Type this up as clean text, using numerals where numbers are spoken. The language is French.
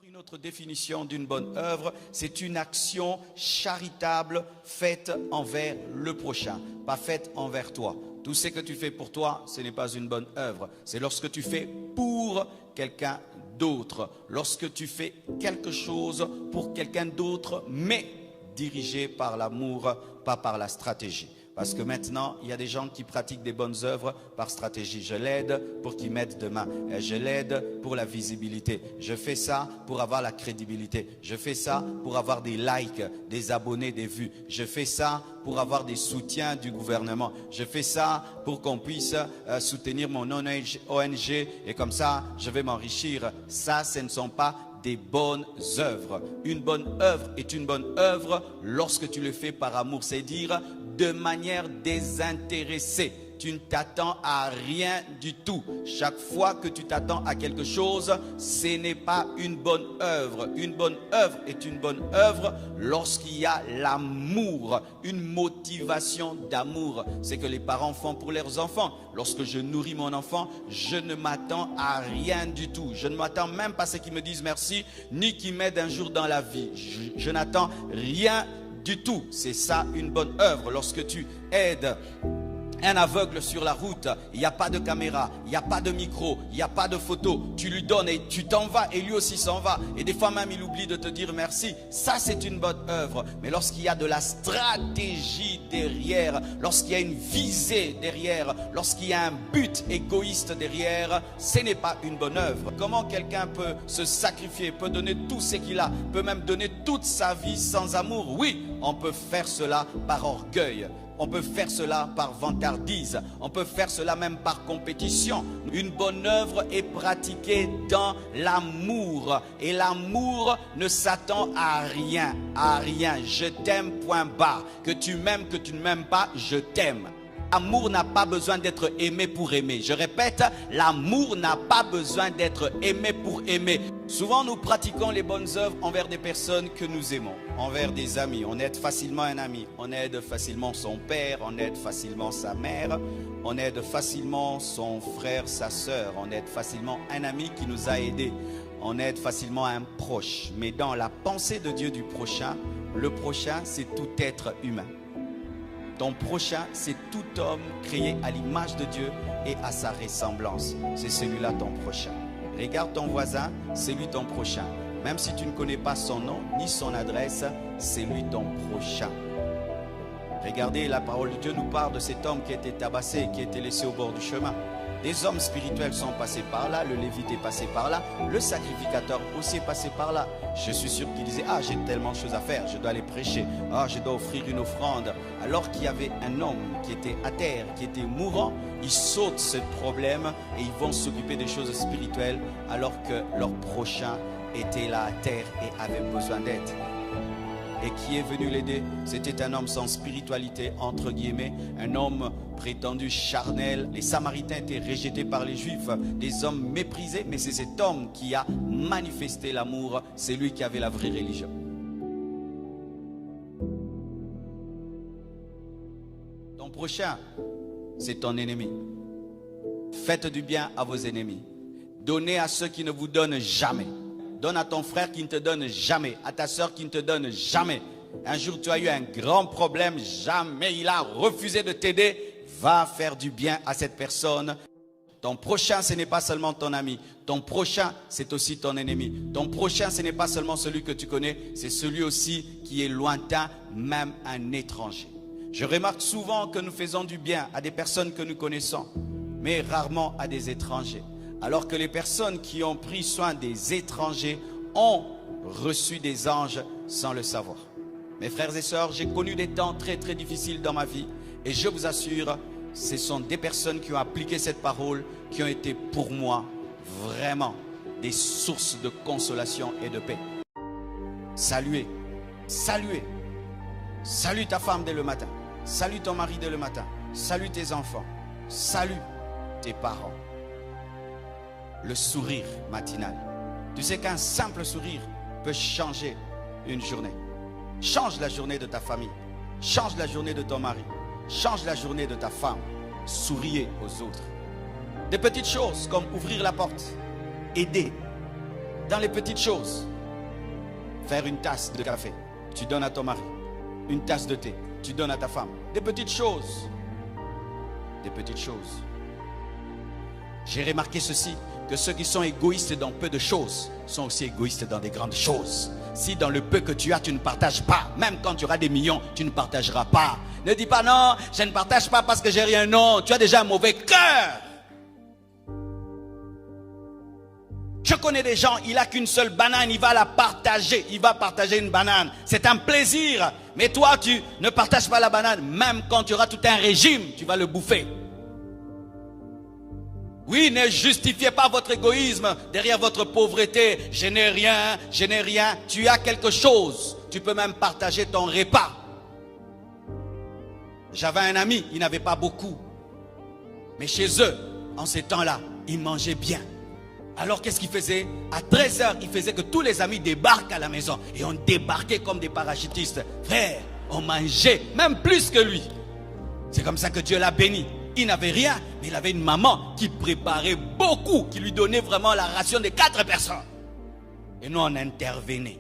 Une autre définition d'une bonne œuvre, c'est une action charitable faite envers le prochain, pas faite envers toi. Tout ce que tu fais pour toi, ce n'est pas une bonne œuvre. C'est lorsque tu fais pour quelqu'un d'autre, lorsque tu fais quelque chose pour quelqu'un d'autre, mais dirigé par l'amour, pas par la stratégie. Parce que maintenant, il y a des gens qui pratiquent des bonnes œuvres par stratégie. Je l'aide pour qu'il m'aide demain. Je l'aide pour la visibilité. Je fais ça pour avoir la crédibilité. Je fais ça pour avoir des likes, des abonnés, des vues. Je fais ça pour avoir des soutiens du gouvernement. Je fais ça pour qu'on puisse soutenir mon ONG et comme ça, je vais m'enrichir. Ça, ce ne sont pas des bonnes œuvres. Une bonne œuvre est une bonne œuvre lorsque tu le fais par amour, c'est dire de manière désintéressée. Tu ne t'attends à rien du tout. Chaque fois que tu t'attends à quelque chose, ce n'est pas une bonne œuvre. Une bonne œuvre est une bonne œuvre lorsqu'il y a l'amour, une motivation d'amour. C'est que les parents font pour leurs enfants. Lorsque je nourris mon enfant, je ne m'attends à rien du tout. Je ne m'attends même pas à ce qu'ils me disent merci, ni qu'ils m'aident un jour dans la vie. Je n'attends rien du tout. C'est ça une bonne œuvre. Lorsque tu aides un aveugle sur la route, il n'y a pas de caméra, il n'y a pas de micro, il n'y a pas de photo, tu lui donnes et tu t'en vas et lui aussi s'en va. Et des fois même il oublie de te dire merci. Ça c'est une bonne œuvre. Mais lorsqu'il y a de la stratégie derrière, lorsqu'il y a une visée derrière, lorsqu'il y a un but égoïste derrière, ce n'est pas une bonne œuvre. Comment quelqu'un peut se sacrifier, peut donner tout ce qu'il a, peut même donner toute sa vie sans amour? Oui, on peut faire cela par orgueil. On peut faire cela par vantardise. On peut faire cela même par compétition. Une bonne œuvre est pratiquée dans l'amour. Et l'amour ne s'attend à rien. À rien. Je t'aime, point barre. Que tu m'aimes, que tu ne m'aimes pas, je t'aime. L'amour n'a pas besoin d'être aimé pour aimer. Je répète, l'amour n'a pas besoin d'être aimé pour aimer. Souvent, nous pratiquons les bonnes œuvres envers des personnes que nous aimons, envers des amis. On aide facilement un ami, on aide facilement son père, on aide facilement sa mère, on aide facilement son frère, sa sœur, on aide facilement un ami qui nous a aidés, on aide facilement un proche. Mais dans la pensée de Dieu du prochain, le prochain, c'est tout être humain. Ton prochain, c'est tout homme créé à l'image de Dieu et à sa ressemblance. C'est celui-là ton prochain. Regarde ton voisin, c'est lui ton prochain. Même si tu ne connais pas son nom ni son adresse, c'est lui ton prochain. Regardez, la parole de Dieu nous parle de cet homme qui a été tabassé, qui a été laissé au bord du chemin. Des hommes spirituels sont passés par là, le lévite est passé par là, le sacrificateur aussi est passé par là. Je suis sûr qu'il disait, ah j'ai tellement de choses à faire, je dois aller prêcher, ah je dois offrir une offrande. Alors qu'il y avait un homme qui était à terre, qui était mourant, ils sautent ce problème et ils vont s'occuper des choses spirituelles alors que leur prochain était là à terre et avait besoin d'aide. Et qui est venu l'aider? C'était un homme sans spiritualité, entre guillemets, un homme prétendu charnel. Les Samaritains étaient rejetés par les Juifs, des hommes méprisés, mais c'est cet homme qui a manifesté l'amour, c'est lui qui avait la vraie religion. Ton prochain, c'est ton ennemi. Faites du bien à vos ennemis. Donnez à ceux qui ne vous donnent jamais. Donne à ton frère qui ne te donne jamais, à ta soeur qui ne te donne jamais. Un jour tu as eu un grand problème, jamais il a refusé de t'aider. Va faire du bien à cette personne. Ton prochain, ce n'est pas seulement ton ami. Ton prochain, c'est aussi ton ennemi. Ton prochain, ce n'est pas seulement celui que tu connais, c'est celui aussi qui est lointain, même un étranger. Je remarque souvent que nous faisons du bien à des personnes que nous connaissons, mais rarement à des étrangers. Alors que les personnes qui ont pris soin des étrangers ont reçu des anges sans le savoir. Mes frères et sœurs, j'ai connu des temps très très difficiles dans ma vie. Et je vous assure, ce sont des personnes qui ont appliqué cette parole, qui ont été pour moi vraiment des sources de consolation et de paix. Saluez, saluez. Salue ta femme dès le matin. Salue ton mari dès le matin. Salue tes enfants. Salue tes parents. Le sourire matinal. Tu sais qu'un simple sourire peut changer une journée. Change la journée de ta famille. Change la journée de ton mari. Change la journée de ta femme. Souriez aux autres. Des petites choses comme ouvrir la porte. Aider. Dans les petites choses. Faire une tasse de café, tu donnes à ton mari. Une tasse de thé, tu donnes à ta femme. Des petites choses. Des petites choses. J'ai remarqué ceci, que ceux qui sont égoïstes dans peu de choses sont aussi égoïstes dans des grandes choses. Si dans le peu que tu as, tu ne partages pas, même quand tu auras des millions, tu ne partageras pas. Ne dis pas non, je ne partage pas parce que j'ai rien. Non, tu as déjà un mauvais cœur. Je connais des gens, il n'a qu'une seule banane, il va la partager. Il va partager une banane. C'est un plaisir. Mais toi, tu ne partages pas la banane. Même quand tu auras tout un régime, tu vas le bouffer. Oui, ne justifiez pas votre égoïsme derrière votre pauvreté. Je n'ai rien, je n'ai rien. Tu as quelque chose. Tu peux même partager ton repas. J'avais un ami, il n'avait pas beaucoup. Mais chez eux, en ces temps-là, ils mangeaient bien. Alors qu'est-ce qu'il faisait? À 13h, il faisait que tous les amis débarquent à la maison. Et on débarquait comme des parachutistes. Frère, on mangeait même plus que lui. C'est comme ça que Dieu l'a béni. Il n'avait rien, mais il avait une maman qui préparait beaucoup, qui lui donnait vraiment la ration de 4 personnes. Et nous, on intervenait.